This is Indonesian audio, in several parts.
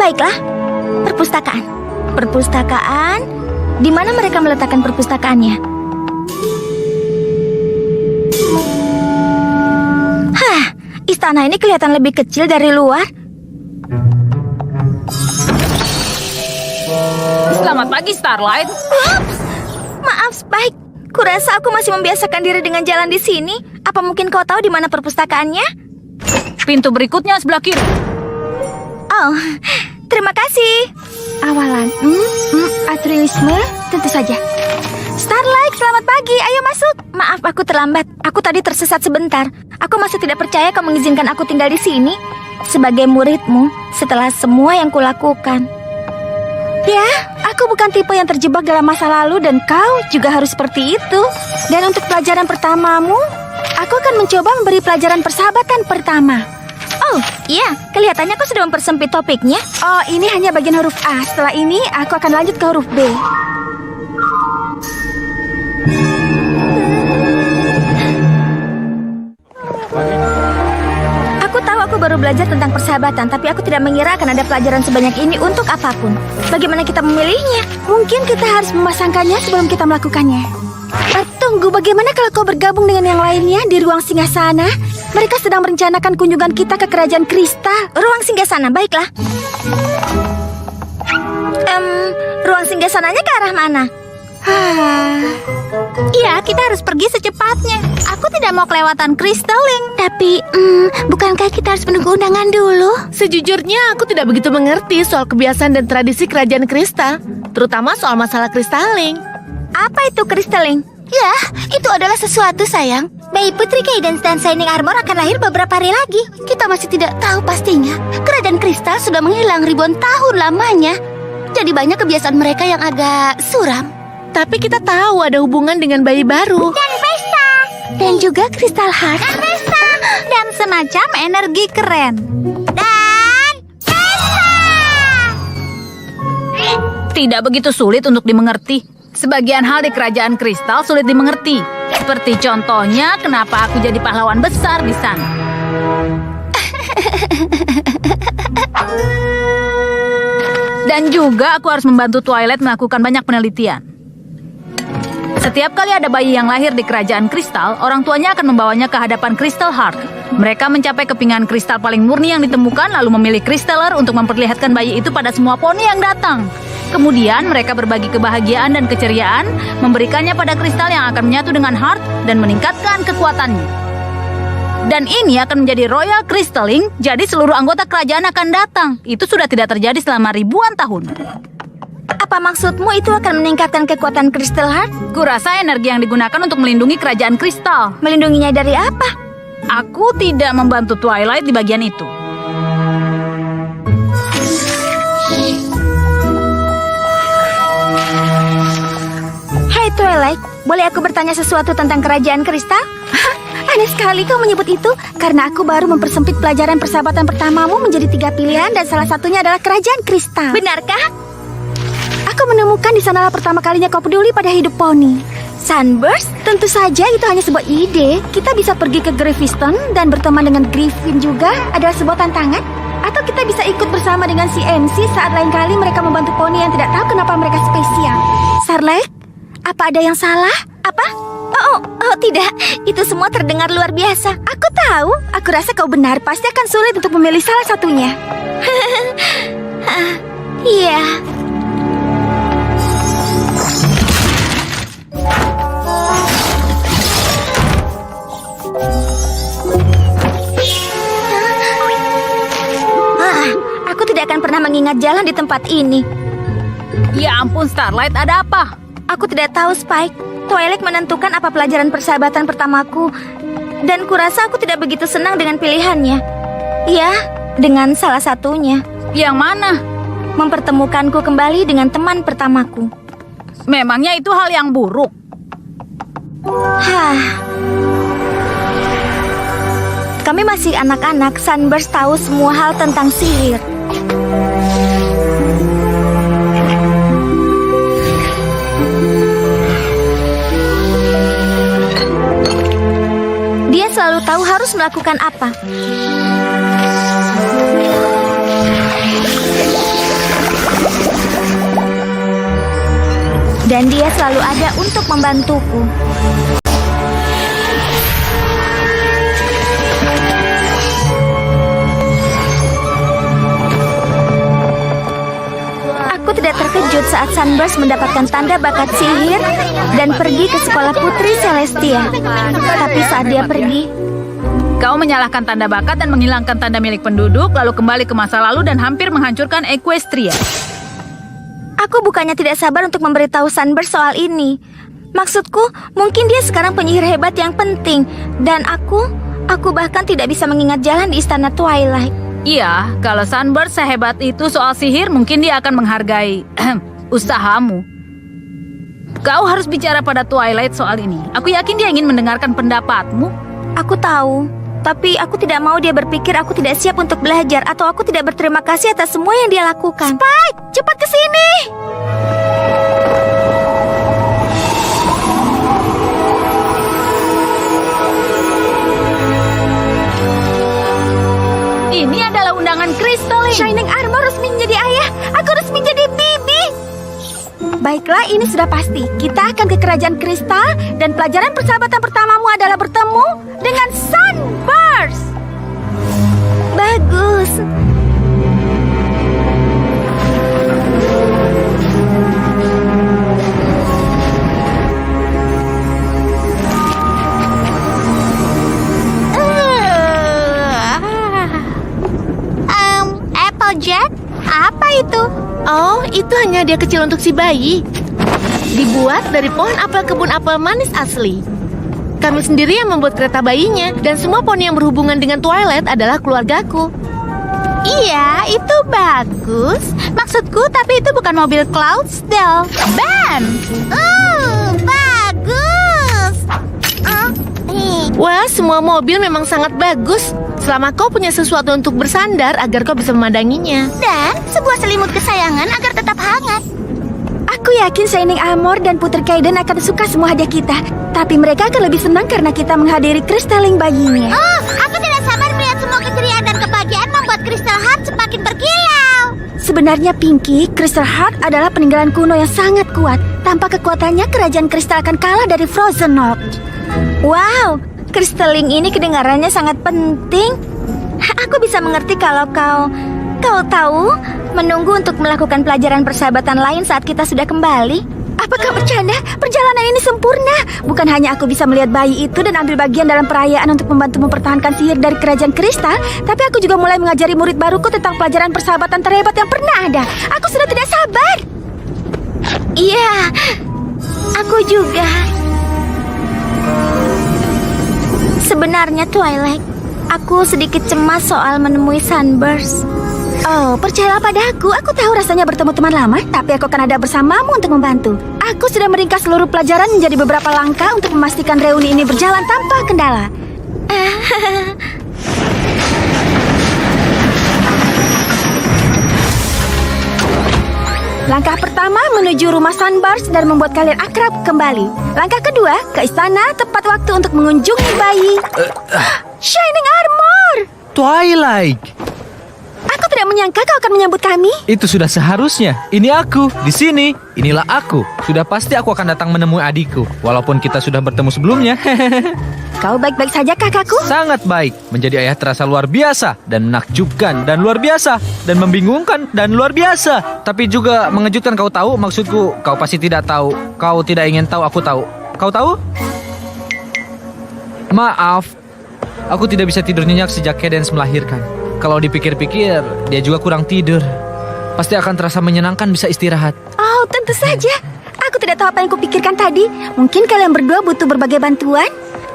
Baiklah, perpustakaan. Perpustakaan, di mana mereka meletakkan perpustakaannya? Hah, istana ini kelihatan lebih kecil dari luar. Selamat pagi, Starlight. Ups, maaf, Spike. Kurasa aku masih membiasakan diri dengan jalan di sini. Apa mungkin kau tahu di mana perpustakaannya? Pintu berikutnya sebelah kiri. Oh, terima kasih. Awalan, altruisme, tentu saja. Starlight, selamat pagi. Ayo masuk. Maaf, aku terlambat. Aku tadi tersesat sebentar. Aku masih tidak percaya kau mengizinkan aku tinggal di sini sebagai muridmu setelah semua yang kulakukan. Ya, aku bukan tipe yang terjebak dalam masa lalu dan kau juga harus seperti itu. Dan untuk pelajaran pertamamu, aku akan mencoba memberi pelajaran persahabatan pertama. Oh, iya, kelihatannya kau sudah mempersempit topiknya. Oh, ini hanya bagian huruf A. Setelah ini, aku akan lanjut ke huruf B. Aku tahu aku baru belajar tentang persahabatan, tapi aku tidak mengira akan ada pelajaran sebanyak ini untuk apapun. Bagaimana kita memilihnya? Mungkin kita harus memasangkannya sebelum kita melakukannya. Tunggu, bagaimana kalau kau bergabung dengan yang lainnya di ruang singgasana? Mereka sedang merencanakan kunjungan kita ke kerajaan kristal. Ruang singgasana, baiklah. Ruang singgasananya ke arah mana? Iya, kita harus pergi secepatnya. Aku tidak mau kelewatan Crystalling. Tapi, bukankah kita harus menunggu undangan dulu? Sejujurnya aku tidak begitu mengerti soal kebiasaan dan tradisi kerajaan kristal, terutama soal masalah Crystalling. Apa itu Crystalling? Ya, itu adalah sesuatu, sayang. Bayi putri Cadence dan Shining Armor akan lahir beberapa hari lagi. Kita masih tidak tahu pastinya. Kerajaan kristal sudah menghilang ribuan tahun lamanya. Jadi banyak kebiasaan mereka yang agak suram. Tapi kita tahu ada hubungan dengan bayi baru. Dan pesta. Dan juga Crystal Heart. Dan pesta. Dan semacam energi keren. Dan pesta. Tidak begitu sulit untuk dimengerti. Sebagian hal di kerajaan kristal sulit dimengerti. Seperti contohnya, kenapa aku jadi pahlawan besar di sana. Dan juga aku harus membantu Twilight melakukan banyak penelitian. Setiap kali ada bayi yang lahir di kerajaan kristal, orang tuanya akan membawanya ke hadapan Crystal Heart. Mereka mencapai kepingan kristal paling murni yang ditemukan, lalu memilih Crystaller untuk memperlihatkan bayi itu pada semua poni yang datang. Kemudian mereka berbagi kebahagiaan dan keceriaan, memberikannya pada kristal yang akan menyatu dengan Heart dan meningkatkan kekuatannya. Dan ini akan menjadi Royal Crystalling, jadi seluruh anggota kerajaan akan datang. Itu sudah tidak terjadi selama ribuan tahun. Apa maksudmu itu akan meningkatkan kekuatan Crystal Heart? Kurasa energi yang digunakan untuk melindungi kerajaan kristal. Melindunginya dari apa? Aku tidak membantu Twilight di bagian itu. Hai Twilight, boleh aku bertanya sesuatu tentang kerajaan kristal? Aneh sekali kau menyebut itu, karena aku baru mempersempit pelajaran persahabatan pertamamu menjadi 3 pilihan dan salah satunya adalah kerajaan kristal. Benarkah? Aku menemukan di sanalah pertama kalinya kau peduli pada hidup poni. Sunburst? Tentu saja itu hanya sebuah ide. Kita bisa pergi ke Gryffindor dan berteman dengan Griffin juga adalah sebuah tantangan. Atau kita bisa ikut bersama dengan si MC saat lain kali mereka membantu poni yang tidak tahu kenapa mereka spesial. Starlight, apa ada yang salah? Apa? Oh, tidak. Itu semua terdengar luar biasa. Aku tahu. Aku rasa kau benar. Pasti akan sulit untuk memilih salah satunya. Iya. Aku tidak akan pernah mengingat jalan di tempat ini. Ya ampun, Starlight, ada apa? Aku tidak tahu, Spike. Twilight menentukan apa pelajaran persahabatan pertamaku, dan kurasa aku tidak begitu senang dengan pilihannya. Ya, dengan salah satunya. Yang mana? Mempertemukanku kembali dengan teman pertamaku. Memangnya itu hal yang buruk? Kami masih anak-anak. Sunburst tahu semua hal tentang sihir. Dia selalu tahu harus melakukan apa. dia selalu ada untuk membantuku. Aku tidak terkejut saat Sunburst mendapatkan tanda bakat sihir dan pergi ke sekolah Putri Celestia. Tapi saat dia pergi, Kau menyalahkan tanda bakat dan menghilangkan tanda milik penduduk, lalu kembali ke masa lalu dan hampir menghancurkan Equestria. aku bukannya tidak sabar untuk memberitahu Sunburst soal ini. Maksudku, mungkin dia sekarang penyihir hebat yang penting. Dan aku bahkan tidak bisa mengingat jalan di Istana Twilight. Iya, kalau Sunburst sehebat itu soal sihir, mungkin dia akan menghargai usahamu. Kau harus bicara pada Twilight soal ini. Aku yakin dia ingin mendengarkan pendapatmu. Aku tahu, tapi aku tidak mau dia berpikir aku tidak siap untuk belajar atau aku tidak berterima kasih atas semua yang dia lakukan. Spike, cepat ke sini! Ini adalah undangan Crystalline. Shining Armor resmi menjadi ayah. Aku resmi jadi bibi. Baiklah, ini sudah pasti. Kita akan ke kerajaan kristal dan pelajaran persahabatan pertamamu adalah bertemu dengan Sunburst. Bagus. Applejack? Apa itu? Oh, itu hanya hadiah kecil untuk si bayi. Dibuat dari pohon apel kebun apel manis asli. Kami sendiri yang membuat kereta bayinya, dan semua poni yang berhubungan dengan Twilight adalah keluargaku. Iya, itu bagus. Maksudku, tapi itu bukan mobil Cloudsdale. Ben! Bagus! Wah, semua mobil memang sangat bagus. Selama kau punya sesuatu untuk bersandar agar kau bisa memandanginya. Dan sebuah selimut kesayangan agar tetap hangat. Aku yakin Shining Armor dan Putri Kaiden akan suka semua hadiah kita. Tapi mereka akan lebih senang karena kita menghadiri Crystalline bayinya. Oh, aku tidak sabar melihat semua keceriaan dan kebahagiaan membuat Crystal Heart semakin berkilau. Sebenarnya Pinky, Crystal Heart adalah peninggalan kuno yang sangat kuat. Tanpa kekuatannya, kerajaan kristal akan kalah dari Frozen North. Wow, Crystalline ini kedengarannya sangat penting. Aku bisa mengerti kalau kau tahu menunggu untuk melakukan pelajaran persahabatan lain saat kita sudah kembali. Apakah bercanda? Perjalanan ini sempurna. Bukan hanya aku bisa melihat bayi itu dan ambil bagian dalam perayaan untuk membantu mempertahankan sihir dari kerajaan kristal, tapi aku juga mulai mengajari murid baruku tentang pelajaran persahabatan terhebat yang pernah ada. Aku sudah tidak sabar. Iya, aku juga. Sebenarnya Twilight, aku sedikit cemas soal menemui Sunburst. Oh, percayalah padaku, aku tahu rasanya bertemu teman lama, tapi aku akan ada bersamamu untuk membantu. Aku sudah meringkas seluruh pelajaran menjadi beberapa langkah untuk memastikan reuni ini berjalan tanpa kendala. Langkah pertama menuju rumah Sunburst dan membuat kalian akrab kembali. Langkah kedua, ke istana tepat waktu untuk mengunjungi bayi. Shining Armor! Twilight! Aku tidak menyangka kau akan menyambut kami. Itu sudah seharusnya. Ini aku, di sini. Inilah aku. Sudah pasti aku akan datang menemui adikku. Walaupun kita sudah bertemu sebelumnya. Kau baik-baik saja, kakakku? Sangat baik. Menjadi ayah terasa luar biasa. Dan menakjubkan dan luar biasa. Dan membingungkan dan luar biasa. Tapi juga mengejutkan. Kau tahu maksudku. Kau pasti tidak tahu. Kau tidak ingin tahu, aku tahu. Kau tahu? Maaf. Aku tidak bisa tidur nyenyak sejak Cadence melahirkan. Kalau dipikir-pikir, dia juga kurang tidur. Pasti akan terasa menyenangkan bisa istirahat. Oh, tentu saja. Aku tidak tahu apa yang kupikirkan tadi. Mungkin kalian berdua butuh berbagai bantuan.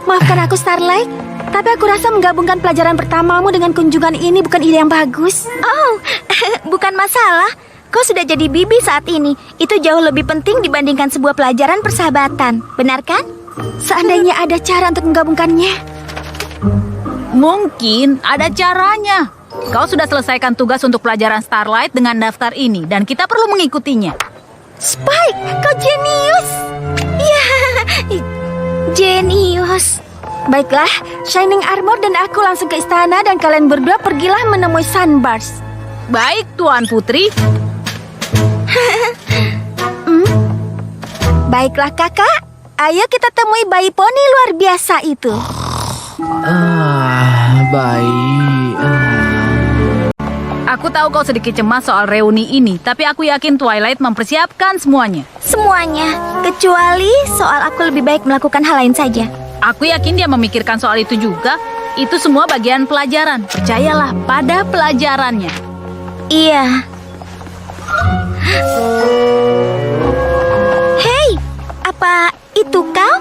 Maafkan aku, Starlight. Tapi aku rasa menggabungkan pelajaran pertamamu dengan kunjungan ini bukan ide yang bagus. Oh, bukan masalah. Kau sudah jadi bibi saat ini. Itu jauh lebih penting dibandingkan sebuah pelajaran persahabatan. Benar kan? Seandainya ada cara untuk menggabungkannya. Mungkin ada caranya. Kau sudah selesaikan tugas untuk pelajaran Starlight dengan daftar ini, dan kita perlu mengikutinya. Spike, kau jenius. Ya, jenius. Baiklah, Shining Armor dan aku langsung ke istana dan kalian berdua pergilah menemui Sunburst. Baik, Tuan Putri. Baiklah kakak, ayo kita temui bayi poni luar biasa itu. Baik. Aku tahu kau sedikit cemas soal reuni ini, tapi aku yakin Twilight mempersiapkan semuanya. Semuanya, kecuali soal aku lebih baik melakukan hal lain saja. Aku yakin dia memikirkan soal itu juga. Itu semua bagian pelajaran. Percayalah pada pelajarannya. Iya. Hei, apa itu kau?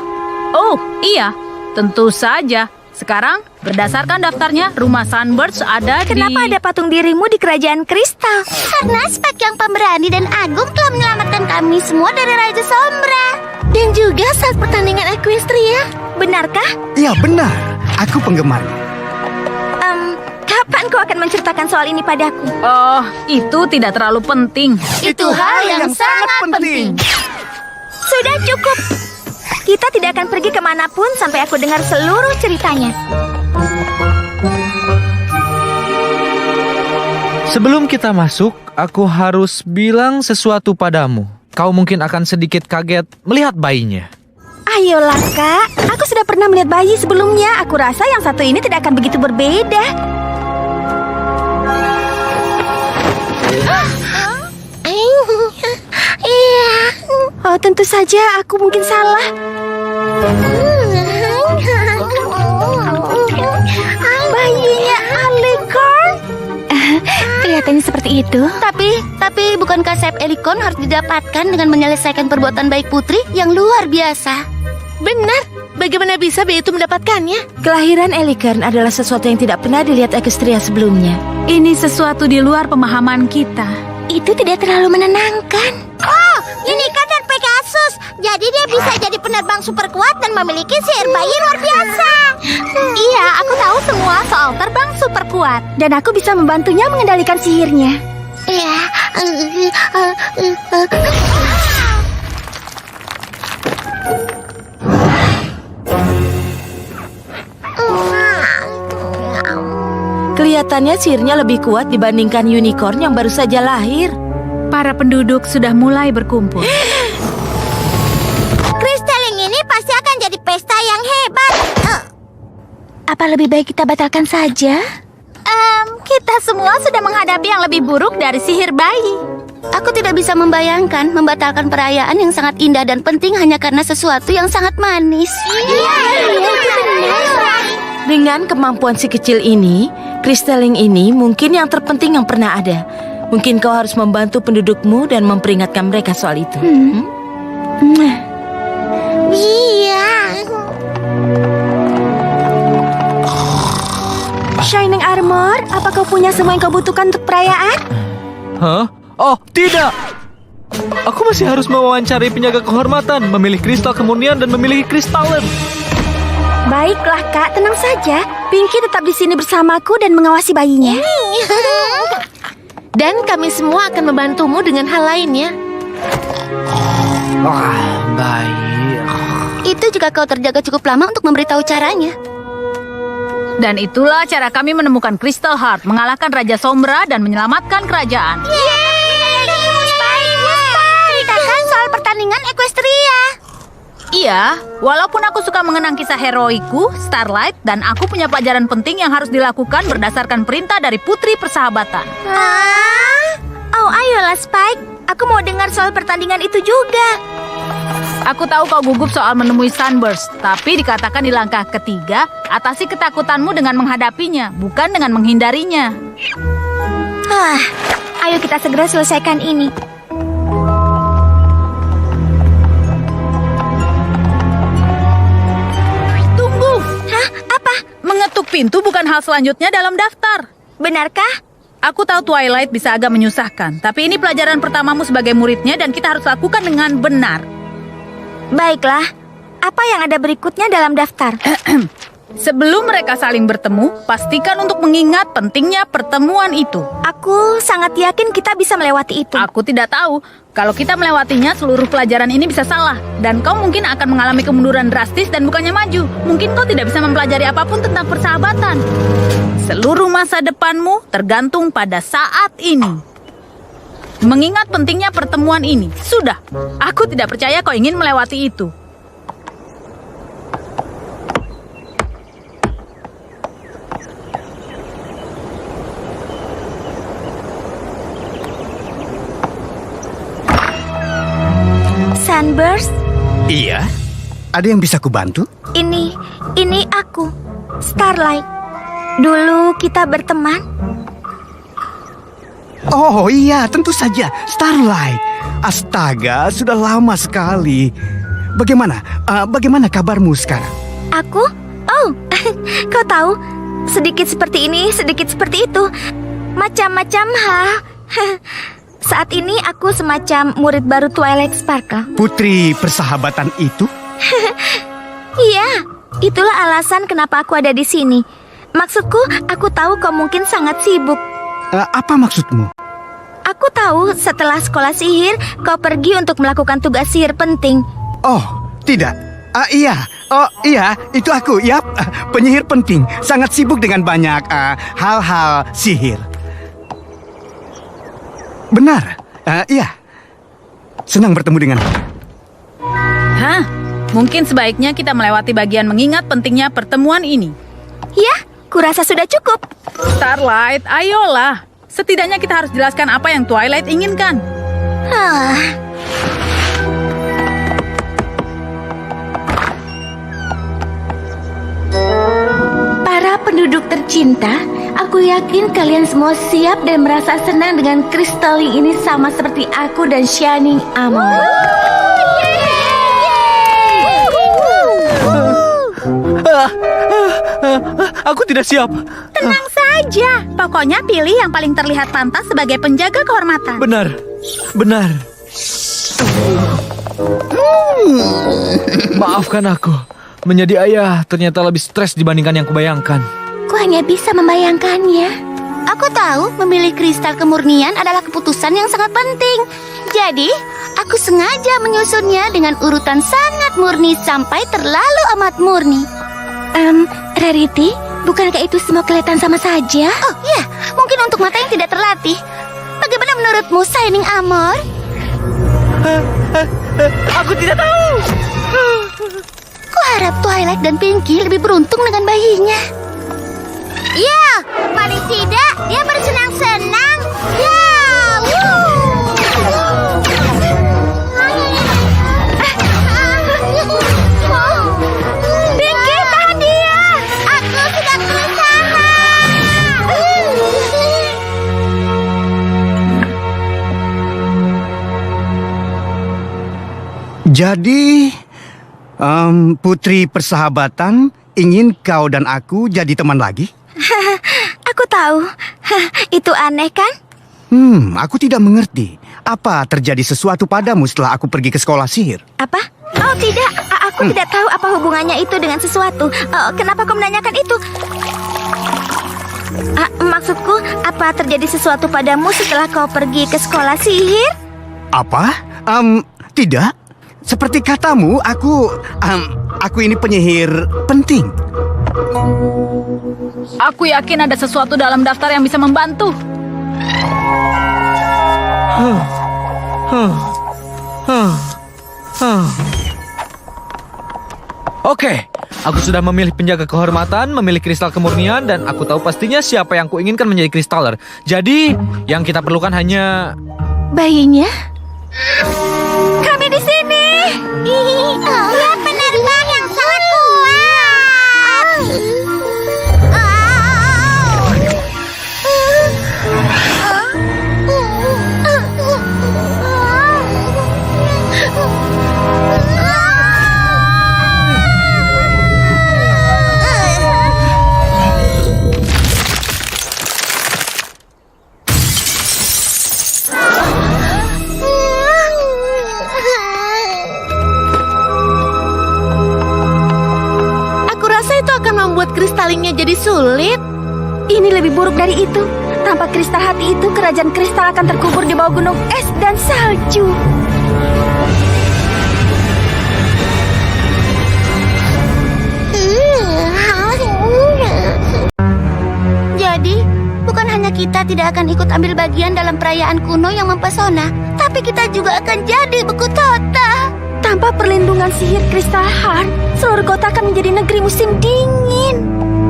Oh, iya. Tentu saja. Sekarang, berdasarkan daftarnya, rumah Sunbirds ada Kenapa ada patung dirimu di kerajaan kristal? Karena Spike yang pemberani dan agung telah menyelamatkan kami semua dari Raja Sombra. Dan juga saat pertandingan Equestria. Benarkah? Ya benar, aku penggemarnya. Kapan kau akan menceritakan soal ini padaku? Oh, itu tidak terlalu penting. Itu hal yang sangat penting. Sudah cukup. Kita tidak akan pergi kemanapun sampai aku dengar seluruh ceritanya. Sebelum kita masuk, aku harus bilang sesuatu padamu. Kau mungkin akan sedikit kaget melihat bayinya. Ayolah kak, aku sudah pernah melihat bayi sebelumnya. Aku rasa yang satu ini tidak akan begitu berbeda. Oh, tentu saja aku mungkin salah. Bayinya Alicorn? Kelihatannya seperti itu. Tapi bukankah sayap Alicorn harus didapatkan dengan menyelesaikan perbuatan baik putri yang luar biasa? Benar. Bagaimana bisa bayi itu mendapatkannya? Kelahiran Alicorn adalah sesuatu yang tidak pernah dilihat Equestria sebelumnya. Ini sesuatu di luar pemahaman kita. Itu tidak terlalu menenangkan. Oh, ini kan Pegasus. Jadi dia bisa jadi penerbang super kuat dan memiliki sihir bayi luar biasa. Iya, aku tahu semua soal terbang super kuat. Dan aku bisa membantunya mengendalikan sihirnya. Iya. Kelihatannya sihirnya lebih kuat dibandingkan unicorn yang baru saja lahir. Para penduduk sudah mulai berkumpul. Kristaling ini pasti akan jadi pesta yang hebat. Apa lebih baik kita batalkan saja? Kita semua sudah menghadapi yang lebih buruk dari sihir bayi. Aku tidak bisa membayangkan membatalkan perayaan yang sangat indah dan penting hanya karena sesuatu yang sangat manis. Dengan kemampuan si kecil ini, Kristaling ini mungkin yang terpenting yang pernah ada. Mungkin kau harus membantu pendudukmu dan memperingatkan mereka soal itu. Iya. Shining Armor, apa kau punya semua yang kau butuhkan untuk perayaan? Hah? Oh, tidak! Aku masih harus mewawancari penjaga kehormatan, memilih kristal kemurnian dan memilih kristalen. Baiklah kak, tenang saja. Pinky tetap di sini bersamaku dan mengawasi bayinya. Dan kami semua akan membantumu dengan hal lainnya. Baik. Itu jika kau terjaga cukup lama untuk memberitahu caranya. Dan itulah cara kami menemukan Crystal Heart, mengalahkan Raja Sombra dan menyelamatkan kerajaan. Ceritakan soal pertandingan Equestria. Iya, walaupun aku suka mengenang kisah heroiku, Starlight, dan aku punya pelajaran penting yang harus dilakukan berdasarkan perintah dari Putri Persahabatan. Oh, ayolah Spike. Aku mau dengar soal pertandingan itu juga. Aku tahu kau gugup soal menemui Sunburst, tapi dikatakan di langkah ketiga, atasi ketakutanmu dengan menghadapinya, bukan dengan menghindarinya. Ayo kita segera selesaikan ini. Tunggu! Hah? Apa? Mengetuk pintu bukan hal selanjutnya dalam daftar. Benarkah? Aku tahu Twilight bisa agak menyusahkan, tapi ini pelajaran pertamamu sebagai muridnya dan kita harus lakukan dengan benar. Baiklah. Apa yang ada berikutnya dalam daftar? Sebelum mereka saling bertemu, pastikan untuk mengingat pentingnya pertemuan itu. Aku sangat yakin kita bisa melewati itu. Aku tidak tahu. Kalau kita melewatinya, seluruh pelajaran ini bisa salah. Dan kau mungkin akan mengalami kemunduran drastis dan bukannya maju. Mungkin kau tidak bisa mempelajari apapun tentang persahabatan. Seluruh masa depanmu tergantung pada saat ini. Mengingat pentingnya pertemuan ini, sudah. Aku tidak percaya kau ingin melewati itu. Sunburst, Iya? Ada yang bisa kubantu? ini aku, Starlight. Dulu kita berteman. Oh iya, tentu saja. Starlight. Astaga, sudah lama sekali. Bagaimana kabarmu sekarang? Aku? Oh, kau tahu, sedikit seperti ini, sedikit seperti itu. Macam-macam hal. Saat ini aku semacam murid baru Twilight Sparkle. Putri persahabatan itu? Iya, itulah alasan kenapa aku ada di sini. Maksudku, aku tahu kau mungkin sangat sibuk. Apa maksudmu? Aku tahu setelah sekolah sihir, kau pergi untuk melakukan tugas sihir penting. Oh, tidak. Iya. Oh, iya, itu aku. Yap, penyihir penting. Sangat sibuk dengan banyak hal-hal sihir. Benar. Iya. Senang bertemu denganmu. Hah? Mungkin sebaiknya kita melewati bagian mengingat pentingnya pertemuan ini. Ya, kurasa sudah cukup. Starlight, ayolah. Setidaknya kita harus jelaskan apa yang Twilight inginkan. Para penduduk tercinta, aku yakin kalian semua siap dan merasa senang dengan kristalling ini sama seperti aku dan Shining Amor. Aku tidak siap. Tenang saja. Pokoknya pilih yang paling terlihat pantas sebagai penjaga kehormatan. Benar. Maafkan aku. Menjadi ayah ternyata lebih stres dibandingkan yang kubayangkan. Ku hanya bisa membayangkannya. Aku tahu memilih kristal kemurnian adalah keputusan yang sangat penting. Jadi, aku sengaja menyusunnya dengan urutan sangat murni sampai terlalu amat murni. Rarity, bukankah itu semua kelihatan sama saja? Oh ya, mungkin untuk mata yang tidak terlatih. Bagaimana menurutmu, Shining Amor? Aku tidak tahu. Kuharap Twilight dan Pinky lebih beruntung dengan bayinya. Ya, paling tidak dia bersenang-senang. Ya, Pinky, tahan dia. Aku sudah berusaha. Jadi, putri persahabatan ingin kau dan aku jadi teman lagi? Aku tahu. Itu aneh kan? Aku tidak mengerti. Apa terjadi sesuatu padamu setelah aku pergi ke sekolah sihir? Apa? Oh tidak, aku tidak tahu apa hubungannya itu dengan sesuatu. Kenapa kau menanyakan itu? Maksudku, apa terjadi sesuatu padamu setelah kau pergi ke sekolah sihir? Apa? Tidak. Seperti katamu, aku ini penyihir penting. Aku yakin ada sesuatu dalam daftar yang bisa membantu. Oke, aku sudah memilih penjaga kehormatan, memilih kristal kemurnian, dan aku tahu pastinya siapa yang kuinginkan menjadi kristaler. Jadi, yang kita perlukan hanya... Bayinya? Kami di sini. Ya, penerbang yang sangat kuat. Kristalingnya jadi sulit. Ini lebih buruk dari itu. Tanpa kristal hati itu, kerajaan kristal akan terkubur di bawah gunung es dan salju. Jadi, bukan hanya kita tidak akan ikut ambil bagian dalam perayaan kuno yang mempesona, tapi kita juga akan jadi beku kota. Tanpa perlindungan sihir Crystal Heart, seluruh kota akan menjadi negeri musim dingin.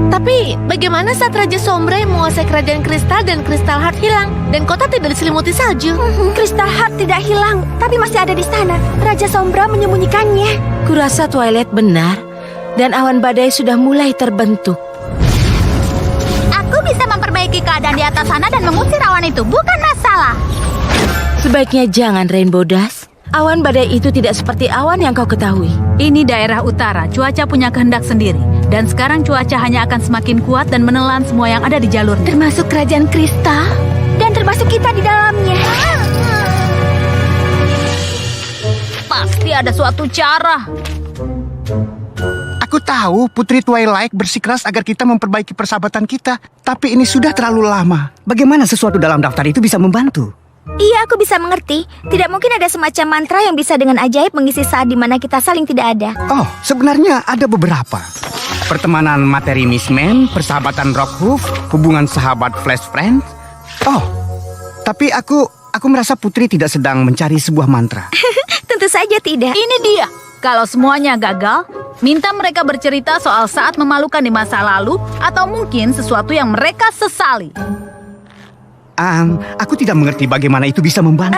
Tapi bagaimana saat Raja Sombra yang menguasai kerajaan kristal dan Crystal Heart hilang dan kota tidak diselimuti salju? Crystal Heart tidak hilang, tapi masih ada di sana. Raja Sombra menyembunyikannya. Kurasa Twilight benar, dan awan badai sudah mulai terbentuk. Aku bisa memperbaiki keadaan di atas sana dan mengusir awan itu, bukan masalah. Sebaiknya jangan, Rainbow Dash. Awan badai itu tidak seperti awan yang kau ketahui. Ini daerah utara, cuaca punya kehendak sendiri. Dan sekarang cuaca hanya akan semakin kuat dan menelan semua yang ada di jalurnya. Termasuk kerajaan kristal dan termasuk kita di dalamnya. Pasti ada suatu cara. Aku tahu Putri Twilight bersikeras agar kita memperbaiki persahabatan kita. Tapi ini sudah terlalu lama. Bagaimana sesuatu dalam daftar itu bisa membantu? Iya, aku bisa mengerti. Tidak mungkin ada semacam mantra yang bisa dengan ajaib mengisi saat di mana kita saling tidak ada. Oh, sebenarnya ada beberapa. Pertemanan materi Mistman, persahabatan Rockhoof, hubungan sahabat Flash Friends. Oh, tapi aku merasa Putri tidak sedang mencari sebuah mantra. Tentu saja tidak. Ini dia. Kalau semuanya gagal, minta mereka bercerita soal saat memalukan di masa lalu atau mungkin sesuatu yang mereka sesali. Aku tidak mengerti bagaimana itu bisa membantu.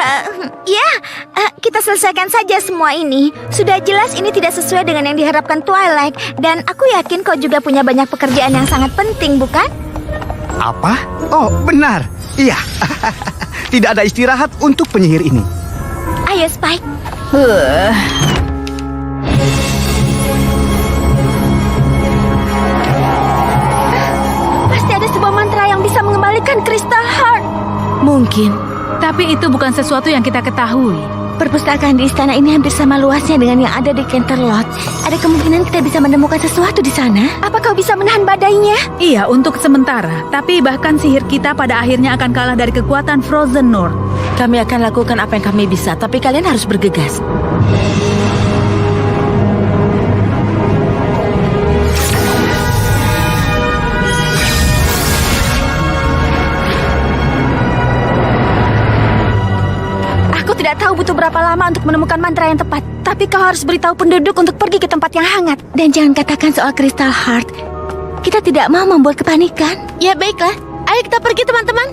Kita selesaikan saja semua ini. Sudah jelas ini tidak sesuai dengan yang diharapkan Twilight. Dan aku yakin kau juga punya banyak pekerjaan yang sangat penting, bukan? Apa? Oh, benar. Iya. Tidak ada istirahat untuk penyihir ini. Ayo, Spike. Pasti ada sebuah mantra yang bisa mengembalikan Crystal Heart. Mungkin. Tapi itu bukan sesuatu yang kita ketahui. Perpustakaan di istana ini hampir sama luasnya dengan yang ada di Canterlot. Ada kemungkinan kita bisa menemukan sesuatu di sana. Apa kau bisa menahan badainya? Iya, untuk sementara. Tapi bahkan sihir kita pada akhirnya akan kalah dari kekuatan Frozen North. Kami akan lakukan apa yang kami bisa, tapi kalian harus bergegas. Tidak tahu butuh berapa lama untuk menemukan mantra yang tepat. Tapi kau harus beritahu penduduk untuk pergi ke tempat yang hangat. Dan jangan katakan soal Crystal Heart. Kita tidak mau membuat kepanikan. Ya baiklah, ayo kita pergi teman-teman.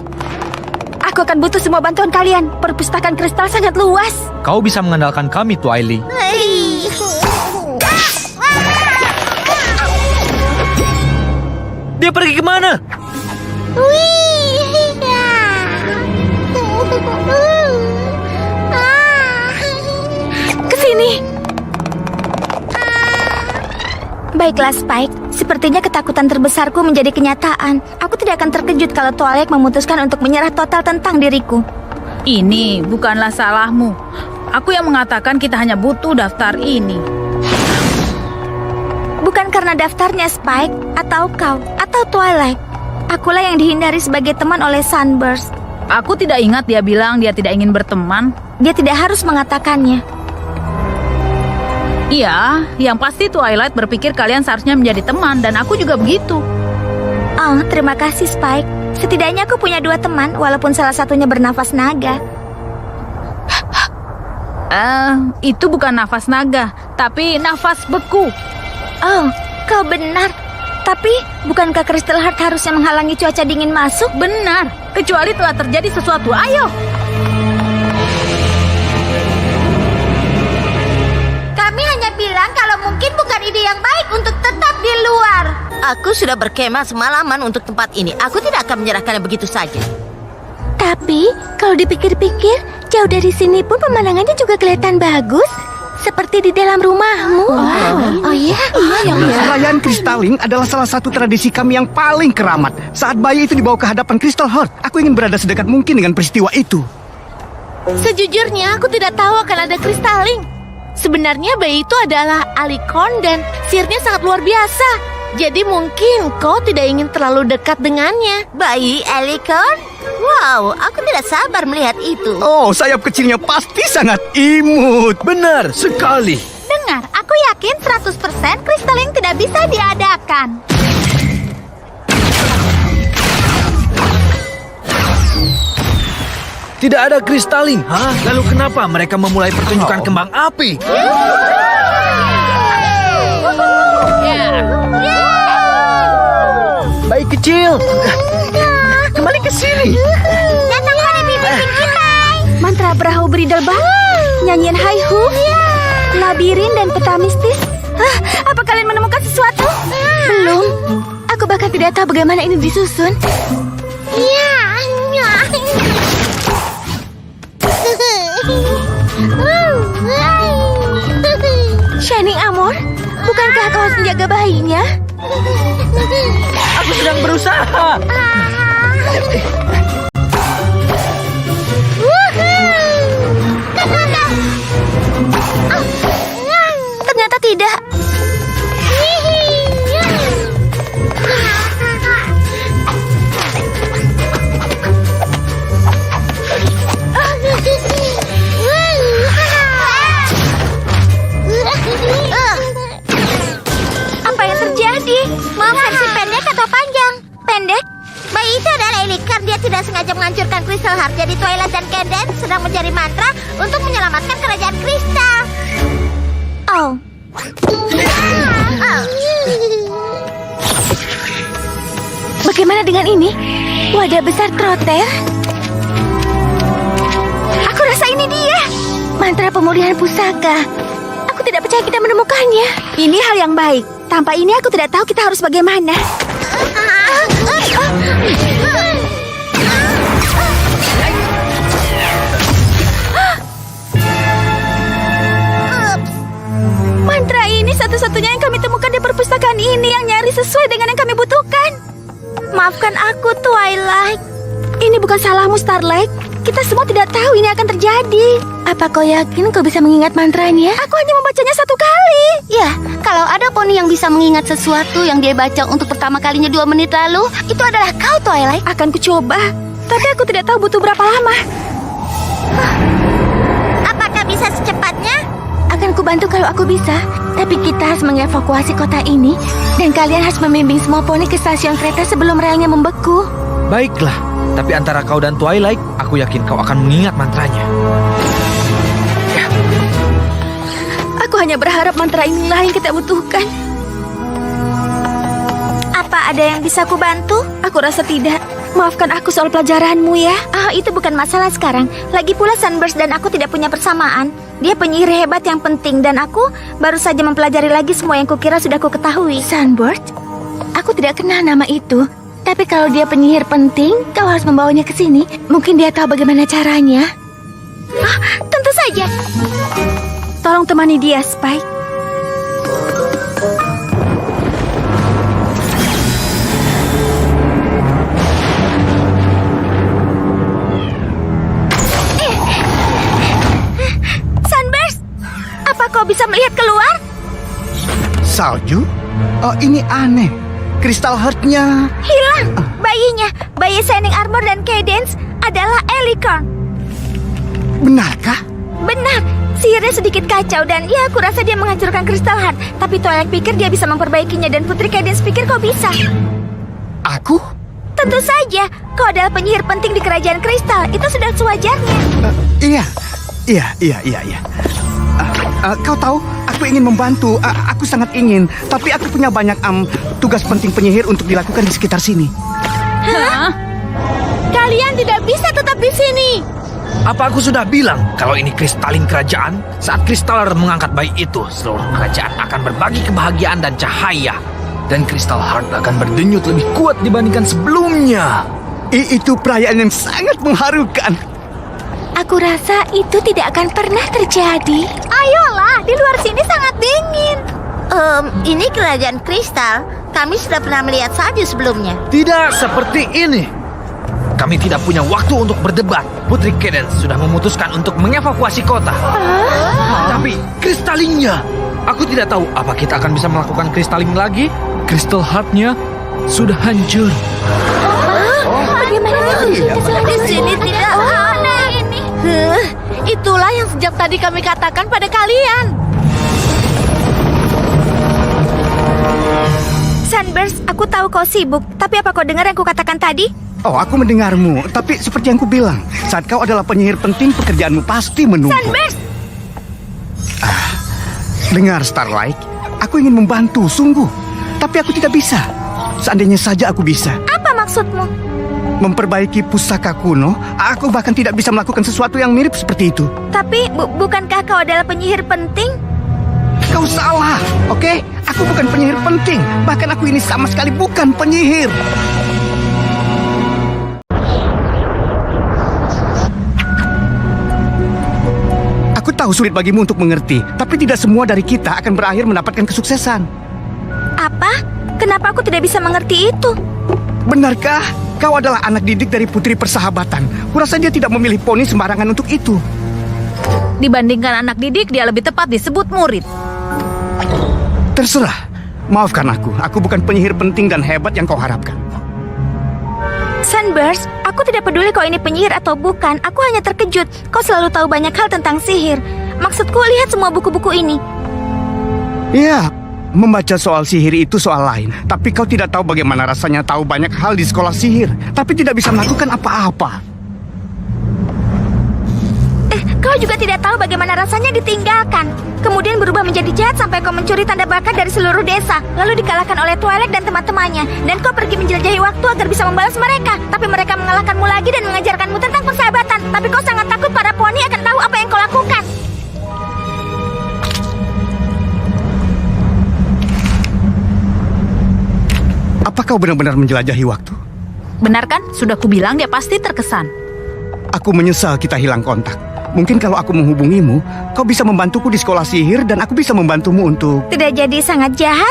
Aku akan butuh semua bantuan kalian. Perpustakaan kristal sangat luas. Kau bisa mengandalkan kami, Twilight. Dia pergi kemana? Kesini. Baiklah Spike, sepertinya ketakutan terbesarku menjadi kenyataan. Aku tidak akan terkejut kalau Twilight memutuskan untuk menyerah total tentang diriku. Ini bukanlah salahmu. Aku yang mengatakan kita hanya butuh daftar ini. Bukan karena daftarnya Spike, atau kau, atau Twilight. Akulah yang dihindari sebagai teman oleh Sunburst. Aku tidak ingat dia bilang dia tidak ingin berteman. Dia tidak harus mengatakannya. Iya, yang pasti Twilight berpikir kalian seharusnya menjadi teman, dan aku juga begitu. Oh, terima kasih Spike. Setidaknya aku punya 2 teman, walaupun salah satunya bernafas naga. Itu bukan nafas naga, tapi nafas beku. Oh, kau benar. Tapi, bukankah Crystal Heart harusnya menghalangi cuaca dingin masuk? Benar, kecuali telah terjadi sesuatu. Ayo! Kami hanya bilang kalau mungkin bukan ide yang baik untuk tetap di luar. Aku sudah berkemah semalaman untuk tempat ini. Aku tidak akan menyerahkannya begitu saja. Tapi, kalau dipikir-pikir, jauh dari sini pun pemandangannya juga kelihatan bagus. Seperti di dalam rumahmu. Oh iya? Perayaan Kristaling adalah salah satu tradisi kami yang paling keramat. Saat bayi itu dibawa ke hadapan Crystal Heart, aku ingin berada sedekat mungkin dengan peristiwa itu. Sejujurnya aku tidak tahu akan ada Kristaling. Sebenarnya bayi itu adalah Alicorn dan sihirnya sangat luar biasa. Jadi mungkin kau tidak ingin terlalu dekat dengannya. Bayi Alicorn? Wow, aku tidak sabar melihat itu. Oh, sayap kecilnya pasti sangat imut. Benar sekali. Dengar, aku yakin 100% Kristaling tidak bisa diadakan. Tidak ada kristalin. Hah? Lalu kenapa mereka memulai pertunjukan kembang api? Bayi kecil, kembali ke sini. Datanglah di bibir kita. Mantra Brahu Bridlebang, nyanyian Haihu, labirin dan peta mistis. Apa kalian menemukan sesuatu? Belum. Aku bahkan tidak tahu bagaimana ini disusun. Shining Amor, bukankah kau harus menjaga bayinya? Aku sedang berusaha. Ternyata tidak. Apa yang terjadi? Mau versi pendek atau panjang? Pendek? Bayi itu adalah Elikar. Dia tidak sengaja menghancurkan Crystal Heart. Jadi Twilight dan Cadence sedang mencari mantra untuk menyelamatkan kerajaan kristal. Oh. Bagaimana dengan ini? Wadah besar trotter? Aku rasa ini dia. Mantra pemulihan pusaka. Aku tidak percaya kita menemukannya. Ini hal yang baik. Tanpa ini aku tidak tahu kita harus bagaimana. Mantra ini satu-satunya yang kami temukan di perpustakaan ini yang nyaris sesuai dengan yang kami butuhkan. Maafkan aku, Twilight. Ini bukan salahmu, Starlight. Kita semua tidak tahu ini akan terjadi. Apa kau yakin kau bisa mengingat mantranya? Aku hanya membacanya satu kali. Ya, kalau ada poni yang bisa mengingat sesuatu yang dia baca untuk pertama kalinya 2 menit lalu, itu adalah kau, Twilight. Akan kucoba, tapi aku tidak tahu butuh berapa lama. Apakah bisa secepatnya? Akan kubantu kalau aku bisa. Tapi kita harus mengevakuasi kota ini. Dan kalian harus membimbing semua poni ke stasiun kereta sebelum relnya membeku. Baiklah, tapi antara kau dan Twilight, aku yakin kau akan mengingat mantranya. Aku hanya berharap mantra inilah yang kita butuhkan. Apa ada yang bisa aku bantu? Aku rasa tidak. Maafkan aku soal pelajaranmu ya. Itu bukan masalah sekarang. Lagi pula Sunburst dan aku tidak punya persamaan. Dia penyihir hebat yang penting dan aku baru saja mempelajari lagi semua yang kukira sudah ku ketahui. Sunburst? Aku tidak kenal nama itu. Tapi kalau dia penyihir penting, kau harus membawanya ke sini. Mungkin dia tahu bagaimana caranya. Tentu saja. Tolong temani dia, Spike. Sunburst, apa kau bisa melihat keluar? Salju? Oh, ini aneh. Crystal Heart-nya Hilang. Bayinya, bayi Shining Armor dan Cadence adalah Elicorn. benarkah? Benar, sihirnya sedikit kacau dan ya aku rasa dia menghancurkan Crystal Heart. Tapi Twilight pikir dia bisa memperbaikinya dan Putri Cadence pikir kau bisa. Aku? Tentu saja, kau adalah penyihir penting di kerajaan kristal. Itu sudah sewajarnya. Iya. Kau tahu, aku ingin membantu. Aku sangat ingin. Tapi aku punya banyak tugas penting penyihir untuk dilakukan di sekitar sini. Kalian tidak bisa tetap di sini. Apa aku sudah bilang kalau ini kristalin kerajaan? Saat Crystal Heart mengangkat bayi itu, seluruh kerajaan akan berbagi kebahagiaan dan cahaya. Dan Crystal Heart akan berdenyut lebih kuat dibandingkan sebelumnya. Itu perayaan yang sangat mengharukan. Aku rasa itu tidak akan pernah terjadi. Ayolah, di luar sini sangat dingin. Ini kerajaan kristal. Kami sudah pernah melihat salju sebelumnya. Tidak seperti ini. Kami tidak punya waktu untuk berdebat. Putri Cadence sudah memutuskan untuk mengevakuasi kota. Tapi kristalinnya, aku tidak tahu apa kita akan bisa melakukan kristalin lagi. Crystal Heart-nya sudah hancur. Bagaimana Di sini tidak ada ini. Itulah yang sejak tadi kami katakan pada kalian. Sunburst, aku tahu kau sibuk. Tapi apa kau dengar yang kukatakan tadi? Oh, aku mendengarmu. Tapi seperti yang kubilang, saat kau adalah penyihir penting, pekerjaanmu pasti menunggu. Sunburst! Dengar, Starlight. Aku ingin membantu, sungguh. Tapi aku tidak bisa. Seandainya saja aku bisa. Apa maksudmu? Memperbaiki pusaka kuno, aku bahkan tidak bisa melakukan sesuatu yang mirip seperti itu. Tapi bukankah kau adalah penyihir penting? Kau salah, oke? Aku bukan penyihir penting. Bahkan aku ini sama sekali bukan penyihir. Aku tahu sulit bagimu untuk mengerti, tapi tidak semua dari kita akan berakhir mendapatkan kesuksesan. Apa? Kenapa aku tidak bisa mengerti itu? Benarkah? Kau adalah anak didik dari Putri Persahabatan. Kurasa dia tidak memilih poni sembarangan untuk itu. Dibandingkan anak didik, dia lebih tepat disebut murid. Terserah. Maafkan aku. Aku bukan penyihir penting dan hebat yang kau harapkan. Sunburst, aku tidak peduli kau ini penyihir atau bukan. Aku hanya terkejut. Kau selalu tahu banyak hal tentang sihir. Maksudku, lihat semua buku-buku ini. Ya, membaca soal sihir itu soal lain. Tapi kau tidak tahu bagaimana rasanya tahu banyak hal di sekolah sihir, tapi tidak bisa melakukan apa-apa. Kau juga tidak tahu bagaimana rasanya ditinggalkan. Kemudian berubah menjadi jahat sampai kau mencuri tanda bakat dari seluruh desa. Lalu dikalahkan oleh Twilight dan teman-temannya. Dan kau pergi menjelajahi waktu agar bisa membalas mereka. Tapi mereka mengalahkanmu lagi dan mengajarkanmu tentang persahabatan. Tapi kau sangat takut para poni akan tahu apa yang kau lakukan. Apa kau benar-benar menjelajahi waktu? Benar kan? Sudah kubilang dia pasti terkesan. Aku menyesal kita hilang kontak. Mungkin kalau aku menghubungimu, kau bisa membantuku di sekolah sihir dan aku bisa membantumu untuk... Tidak jadi sangat jahat?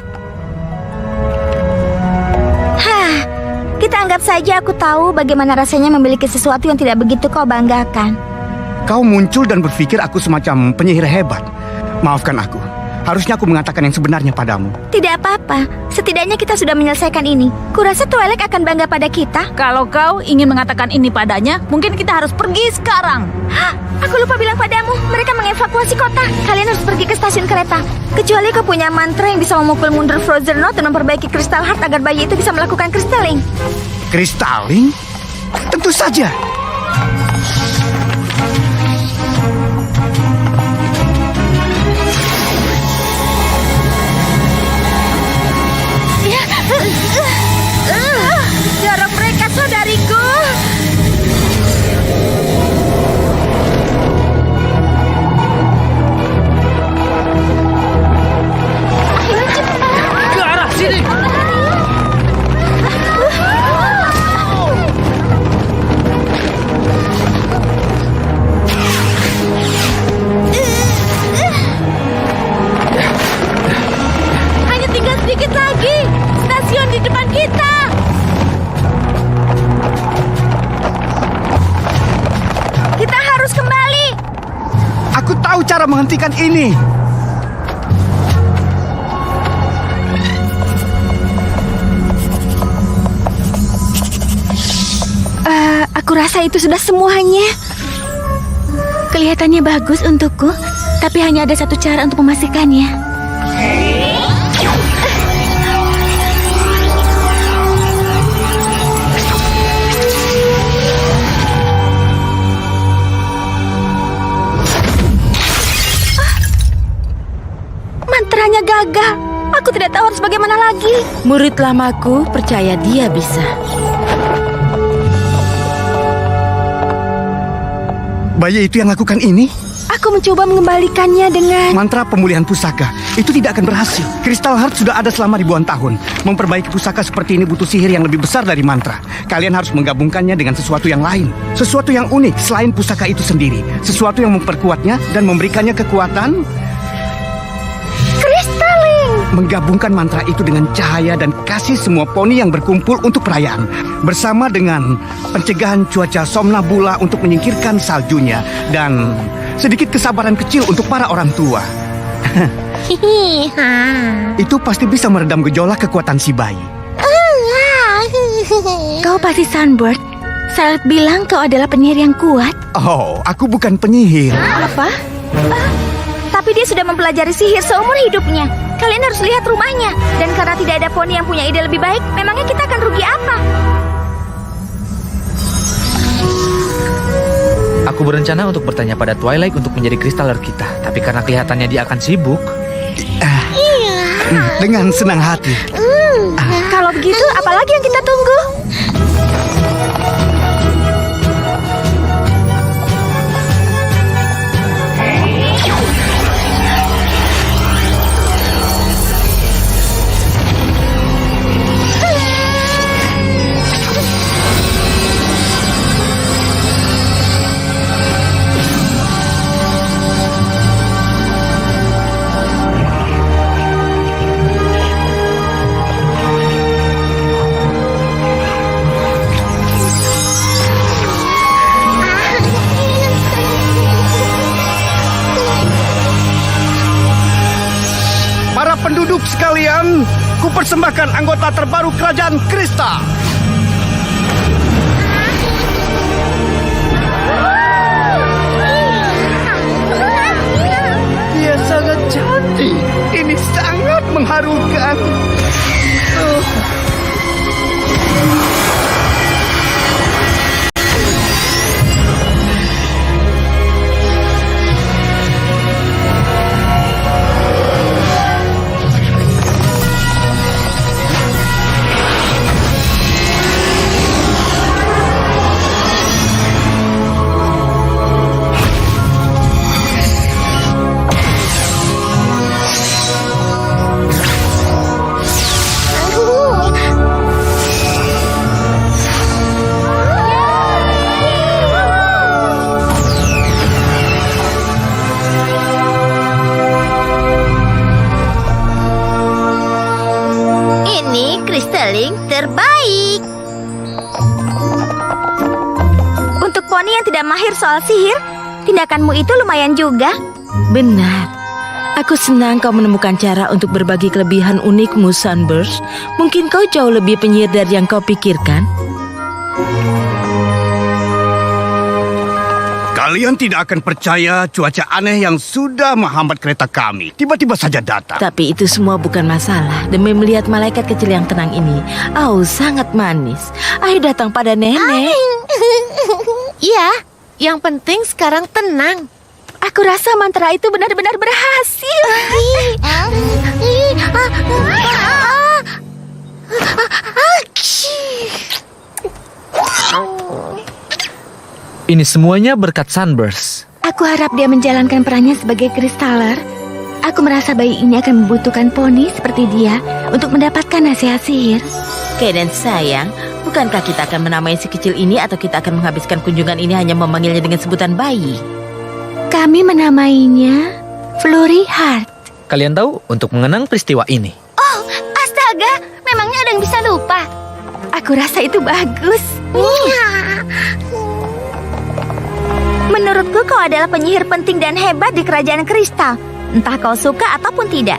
Kita anggap saja aku tahu bagaimana rasanya memiliki sesuatu yang tidak begitu kau banggakan. Kau muncul dan berpikir aku semacam penyihir hebat. Maafkan aku. Harusnya aku mengatakan yang sebenarnya padamu. Tidak apa-apa. Setidaknya kita sudah menyelesaikan ini. Kurasa Twilight akan bangga pada kita. Kalau kau ingin mengatakan ini padanya, mungkin kita harus pergi sekarang. Aku lupa bilang padamu, mereka mengevakuasi kota. Kalian harus pergi ke stasiun kereta. Kecuali kau punya mantra yang bisa memukul mundur Frozen Knot dan memperbaiki Crystal Heart agar bayi itu bisa melakukan crystalling. Crystalling? Tentu saja. Dorong mereka, saudariku. Ke arah sini. Hanya tinggal sedikit lagi. Stasiun di depan kita. Kita harus kembali. Aku tahu cara menghentikan ini. Aku rasa itu sudah semuanya. Kelihatannya bagus untukku, tapi hanya ada satu cara untuk memastikannya. Mantranya gagal. Aku tidak tahu harus bagaimana lagi. Murid lamaku percaya dia bisa. Bayi itu yang lakukan ini? Aku mencoba mengembalikannya dengan... Mantra pemulihan pusaka. Itu tidak akan berhasil. Crystal Heart sudah ada selama ribuan tahun. Memperbaiki pusaka seperti ini butuh sihir yang lebih besar dari mantra. Kalian harus menggabungkannya dengan sesuatu yang lain. Sesuatu yang unik selain pusaka itu sendiri. Sesuatu yang memperkuatnya dan memberikannya kekuatan. Crystalling! Menggabungkan mantra itu dengan cahaya dan kasih semua poni yang berkumpul untuk perayaan. Bersama dengan pencegahan cuaca somnambula untuk menyingkirkan saljunya. Dan sedikit kesabaran kecil untuk para orang tua. Itu pasti bisa meredam gejolak kekuatan si bayi. Kau pasti Sunbird. Charlotte bilang kau adalah penyihir yang kuat. Oh, aku bukan penyihir. Apa? Tapi dia sudah mempelajari sihir seumur hidupnya. Kalian harus lihat rumahnya. Dan karena tidak ada poni yang punya ide lebih baik, memangnya kita akan rugi apa? Aku berencana untuk bertanya pada Twilight untuk menjadi kristaler kita. Tapi karena kelihatannya dia akan sibuk. Dengan senang hati. Kalau begitu, apalagi yang kita tunggu? Para penduduk sekalian, kupersembahkan anggota terbaru Kerajaan Kristal. Dia sangat cantik. Ini sangat mengharukan. Ini Kristaling terbaik. Untuk poni yang tidak mahir soal sihir, tindakanmu itu lumayan juga. Benar. Aku senang kau menemukan cara untuk berbagi kelebihan unikmu, Sunburst. Mungkin kau jauh lebih penyihir dari yang kau pikirkan. Kalian tidak akan percaya cuaca aneh yang sudah menghambat kereta kami. Tiba-tiba saja datang. Tapi itu semua bukan masalah. Demi melihat malaikat kecil yang tenang ini. Sangat manis. Ayo datang pada nenek. Iya, yang penting sekarang tenang. Aku rasa mantra itu benar-benar berhasil. Ini semuanya berkat Sunburst. Aku harap dia menjalankan perannya sebagai kristaler. Aku merasa bayi ini akan membutuhkan poni seperti dia untuk mendapatkan nasihat sihir. Kaden sayang, bukankah kita akan menamai si kecil ini atau kita akan menghabiskan kunjungan ini hanya memanggilnya dengan sebutan bayi? Kami menamainya Flurry Heart. Kalian tahu untuk mengenang peristiwa ini. Oh, astaga, memangnya ada yang bisa lupa? Aku rasa itu bagus. Menurutku kau adalah penyihir penting dan hebat di Kerajaan Kristal. Entah kau suka ataupun tidak.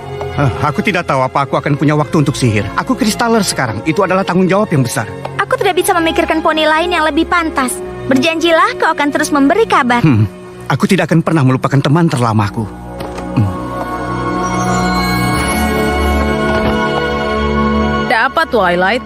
Aku tidak tahu apa aku akan punya waktu untuk sihir. Aku kristaler sekarang. Itu adalah tanggung jawab yang besar. Aku tidak bisa memikirkan poni lain yang lebih pantas. Berjanjilah kau akan terus memberi kabar. Aku tidak akan pernah melupakan teman terlamaku. Ada apa, Twilight?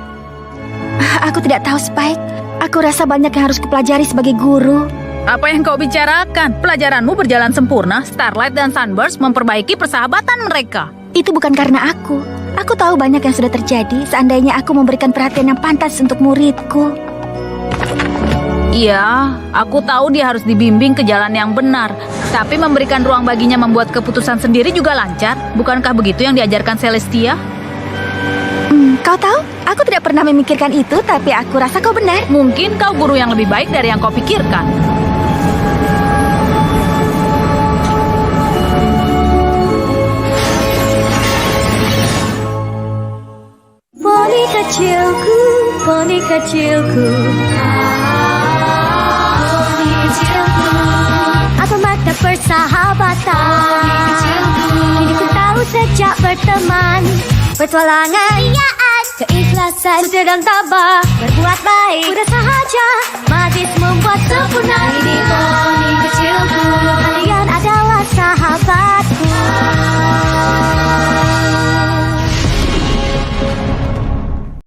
Aku tidak tahu, Spike. Aku rasa banyak yang harus kupelajari sebagai guru. Apa yang kau bicarakan? Pelajaranmu berjalan sempurna. Starlight dan Sunburst memperbaiki persahabatan mereka. Itu bukan karena aku. Aku tahu banyak yang sudah terjadi seandainya aku memberikan perhatian yang pantas untuk muridku. Iya, aku tahu dia harus dibimbing ke jalan yang benar. Tapi memberikan ruang baginya membuat keputusan sendiri juga lancar. Bukankah begitu yang diajarkan Celestia? Kau tahu, aku tidak pernah memikirkan itu, tapi aku rasa kau benar. Mungkin kau guru yang lebih baik dari yang kau pikirkan. Poni kecilku, apa makna persahabatan? Kini ku tahu sejak berteman, petualangan, keikhlasan, setia dan tabah, berbuat baik, mudah sahaja, magis membuat sempurna. Ini poni kecilku.